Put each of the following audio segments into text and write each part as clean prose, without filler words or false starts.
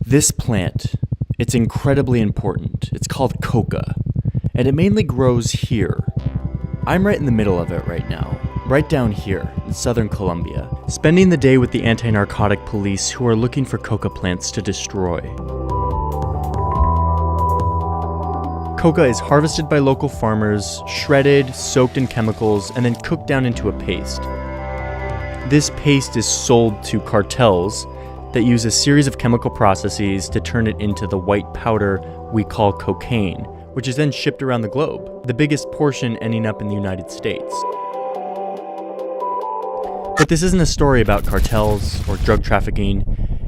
This plant, it's incredibly important. It's called coca, and it mainly grows here. I'm right in the middle of it right now, right down here in southern Colombia, spending the day with the anti-narcotic police who are looking for coca plants to destroy. Coca is harvested by local farmers, shredded, soaked in chemicals, and then cooked down into a paste. This paste is sold to cartels that use a series of chemical processes to turn it into the white powder we call cocaine, which is then shipped around the globe, the biggest portion ending up in the United States. But this isn't a story about cartels or drug trafficking.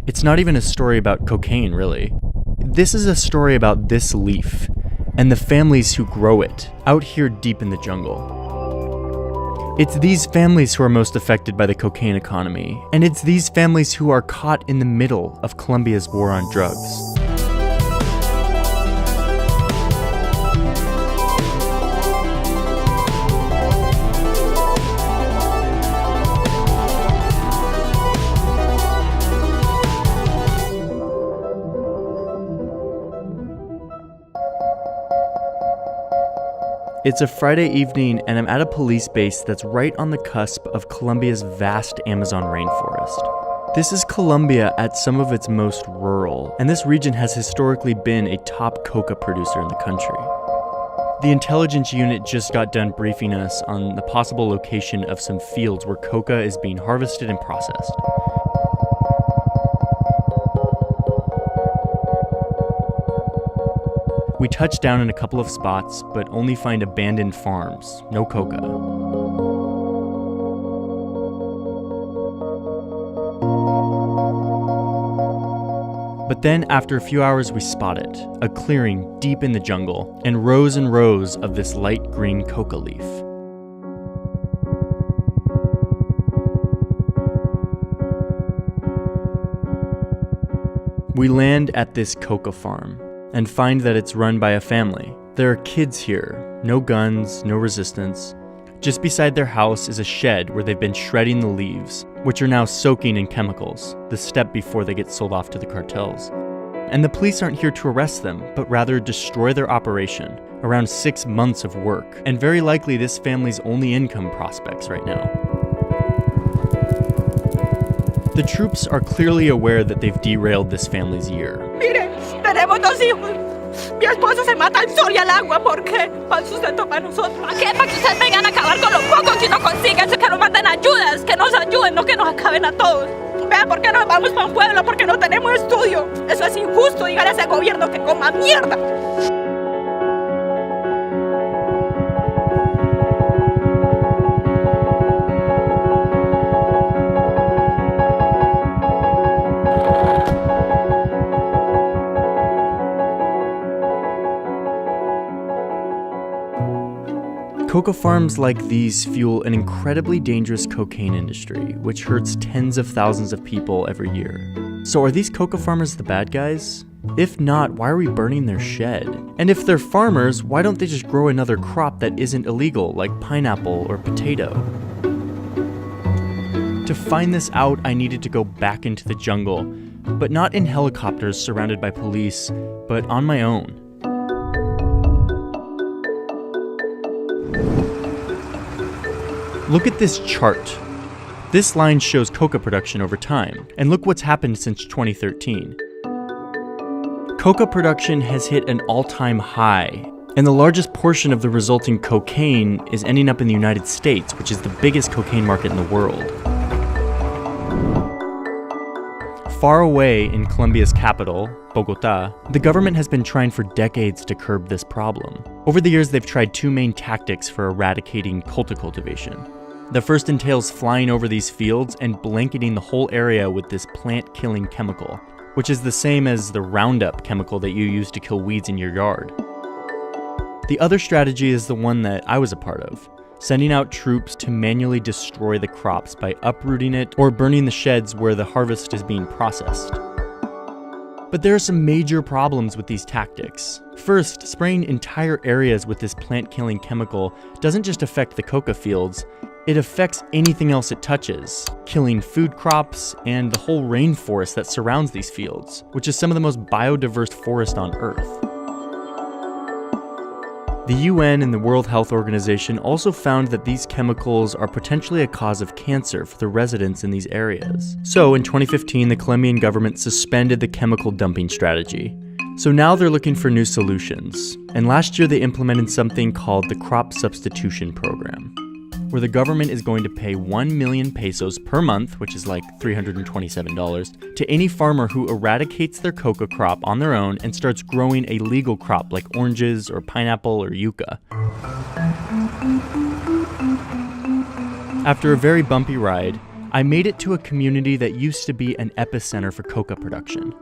It's not even a story about cocaine, really. This is a story about this leaf and the families who grow it out here deep in the jungle. It's these families who are most affected by the cocaine economy, and it's these families who are caught in the middle of Colombia's war on drugs. It's a Friday evening and I'm at a police base that's right on the cusp of Colombia's vast Amazon rainforest. This is Colombia at some of its most rural, and this region has historically been a top coca producer in the country. The intelligence unit just got done briefing us on the possible location of some fields where coca is being harvested and processed. We touch down in a couple of spots, but only find abandoned farms, no coca. But then, after a few hours, we spot it, a clearing deep in the jungle, and rows of this light green coca leaf. We land at this coca farm and find that it's run by a family. There are kids here, no guns, no resistance. Just beside their house is a shed where they've been shredding the leaves, which are now soaking in chemicals, the step before they get sold off to the cartels. And the police aren't here to arrest them, but rather destroy their operation, around 6 months of work, and very likely this family's only income prospects right now. The troops are clearly aware that they've derailed this family's year. Miren, tenemos 2 hijos. Mi esposo se mata al sol y al agua porque para el sustento para nosotros. ¿Para qué? Para que ustedes vengan a acabar con los pocos que no consiguen, que nos manden ayudas, que nos ayuden, no que nos acaben a todos. Vean, ¿por qué nos vamos para un pueblo? Porque no tenemos estudio. Eso es injusto, dígale a ese gobierno que coma mierda. Coca farms like these fuel an incredibly dangerous cocaine industry, which hurts tens of thousands of people every year. So are these coca farmers the bad guys? If not, why are we burning their shed? And if they're farmers, why don't they just grow another crop that isn't illegal, like pineapple or potato? To find this out, I needed to go back into the jungle, but not in helicopters surrounded by police, but on my own. Look at this chart. This line shows coca production over time, and look what's happened since 2013. Coca production has hit an all-time high, and the largest portion of the resulting cocaine is ending up in the United States, which is the biggest cocaine market in the world. Far away in Colombia's capital, Bogotá, the government has been trying for decades to curb this problem. Over the years, they've tried 2 main tactics for eradicating coca cultivation. The first entails flying over these fields and blanketing the whole area with this plant-killing chemical, which is the same as the Roundup chemical that you use to kill weeds in your yard. The other strategy is the one that I was a part of, sending out troops to manually destroy the crops by uprooting it or burning the sheds where the harvest is being processed. But there are some major problems with these tactics. First, spraying entire areas with this plant-killing chemical doesn't just affect the coca fields, it affects anything else it touches, killing food crops and the whole rainforest that surrounds these fields, which is some of the most biodiverse forest on Earth. The UN and the World Health Organization also found that these chemicals are potentially a cause of cancer for the residents in these areas. So in 2015, the Colombian government suspended the chemical dumping strategy. So now they're looking for new solutions. And last year they implemented something called the Crop Substitution Program, where the government is going to pay 1 million pesos per month, which is like $327, to any farmer who eradicates their coca crop on their own and starts growing a legal crop like oranges or pineapple or yucca. After a very bumpy ride, I made it to a community that used to be an epicenter for coca production.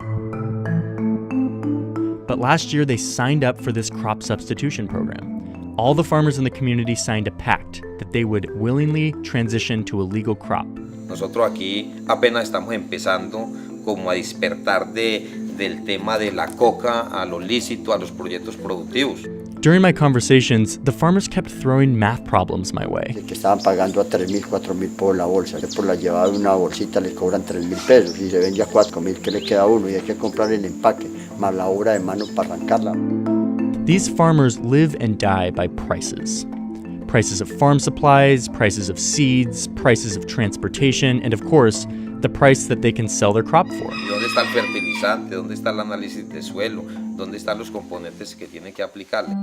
But last year they signed up for this crop substitution program. All the farmers in the community signed a pact that they would willingly transition to a legal crop. Nosotros aquí apenas estamos empezando como a despertar del tema de la coca a lo lícito, a los proyectos productivos. During my conversations, the farmers kept throwing math problems my way. Que estaban pagando a 3.000, 4.000 por la bolsa. Por la llevada de una bolsita les cobran 3.000 pesos y se vende a 4.000, ¿qué le queda a uno? Y hay que comprar el empaque, más la obra de mano para arrancarla. These farmers live and die by prices. Prices of farm supplies, prices of seeds, prices of transportation, and of course, the price that they can sell their crop for. ¿Dónde está el fertilizante? ¿Dónde está el análisis de suelo? ¿Dónde están los componentes que tiene que aplicarle?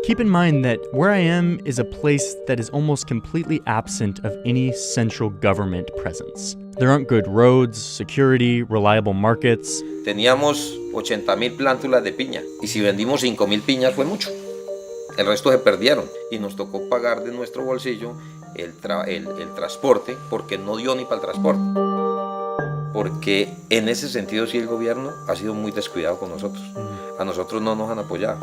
Keep in mind that where I am is a place that is almost completely absent of any central government presence. There aren't good roads, security, reliable markets. Teníamos 80.000 plántulas de piña y si vendimos 5.000 piñas fue mucho. El resto se perdieron y nos tocó pagar de nuestro bolsillo el transporte porque no dio ni para el transporte. Porque en ese sentido sí el gobierno ha sido muy descuidado con nosotros. A nosotros no nos han apoyado.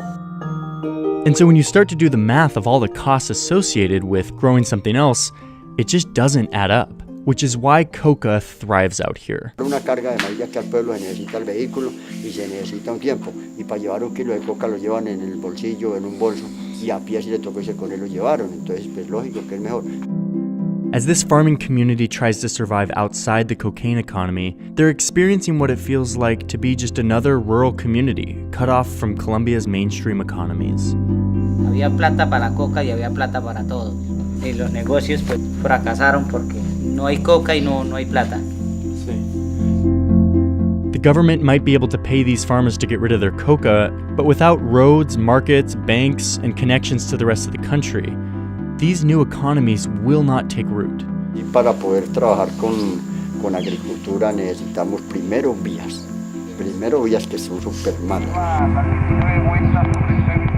And so when you start to do the math of all the costs associated with growing something else, it just doesn't add up, which is why coca thrives out here. Una carga de maíz que al pueblo se necesita el vehículo y se necesita un tiempo. Y para llevar 1 kilo de coca lo llevan en el bolsillo, en un bolso, y a pie si le tocó irse con él lo llevaron. Entonces, pues lógico que es mejor. As this farming community tries to survive outside the cocaine economy, they're experiencing what it feels like to be just another rural community, cut off from Colombia's mainstream economies. Había plata para la coca y había plata para todo. Y los negocios pues fracasaron porque no hay coca y no hay plata. The government might be able to pay these farmers to get rid of their coca, but without roads, markets, banks, and connections to the rest of the country, these new economies will not take root. Y para poder trabajar con agricultura necesitamos primero vías que son súper malas.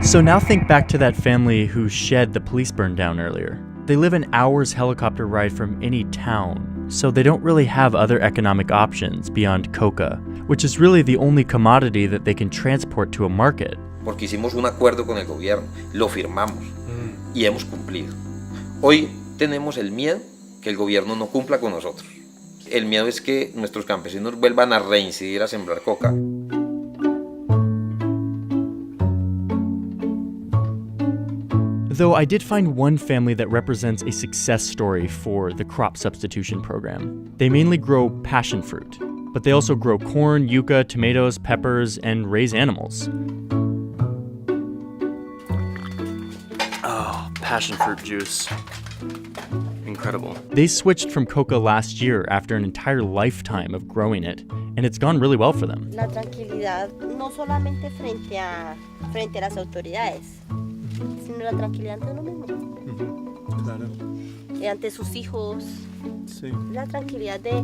So now think back to that family whose shed the police burned down earlier. They live an hour's helicopter ride from any town, so they don't really have other economic options beyond coca, which is really the only commodity that they can transport to a market. Porque hicimos un acuerdo con el gobierno, lo firmamos y hemos cumplido. Hoy tenemos el miedo que el gobierno no cumpla con nosotros. El miedo es que nuestros campesinos vuelvan a reincidir a sembrar coca. Though I did find one family that represents a success story for the crop substitution program. They mainly grow passion fruit, but they also grow corn, yucca, tomatoes, peppers, and raise animals. Oh, passion fruit juice. Incredible. They switched from coca last year after an entire lifetime of growing it, and it's gone really well for them. La tranquilidad no solamente frente a las autoridades, sino la tranquilidad ante uno mismo. Claro. Y ante sus hijos. Sí. La tranquilidad de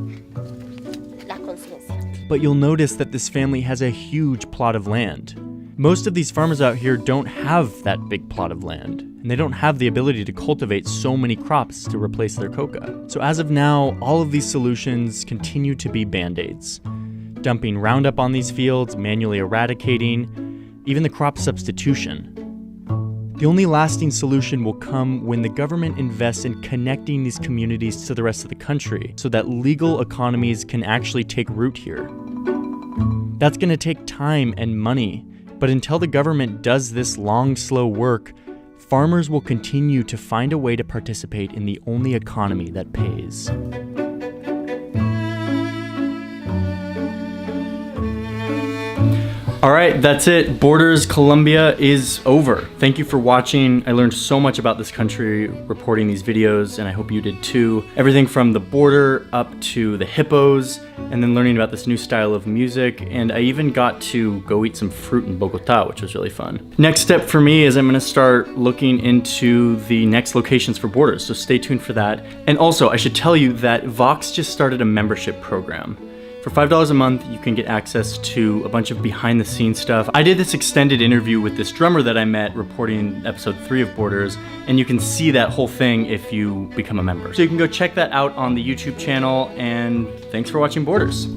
la conciencia. But you'll notice that this family has a huge plot of land. Most of these farmers out here don't have that big plot of land, and they don't have the ability to cultivate so many crops to replace their coca. So as of now, all of these solutions continue to be band-aids. Dumping Roundup on these fields, manually eradicating, even the crop substitution. The only lasting solution will come when the government invests in connecting these communities to the rest of the country so that legal economies can actually take root here. That's gonna take time and money, but until the government does this long, slow work, farmers will continue to find a way to participate in the only economy that pays. All right, that's it. Borders Colombia is over. Thank you for watching. I learned so much about this country reporting these videos, and I hope you did too. Everything from the border up to the hippos, and then learning about this new style of music, and I even got to go eat some fruit in Bogota, which was really fun. Next step for me is I'm gonna start looking into the next locations for Borders, so stay tuned for that. And also, I should tell you that Vox just started a membership program. For $5 a month, you can get access to a bunch of behind the scenes stuff. I did this extended interview with this drummer that I met reporting episode 3 of Borders, and you can see that whole thing if you become a member. So you can go check that out on the YouTube channel, and thanks for watching Borders.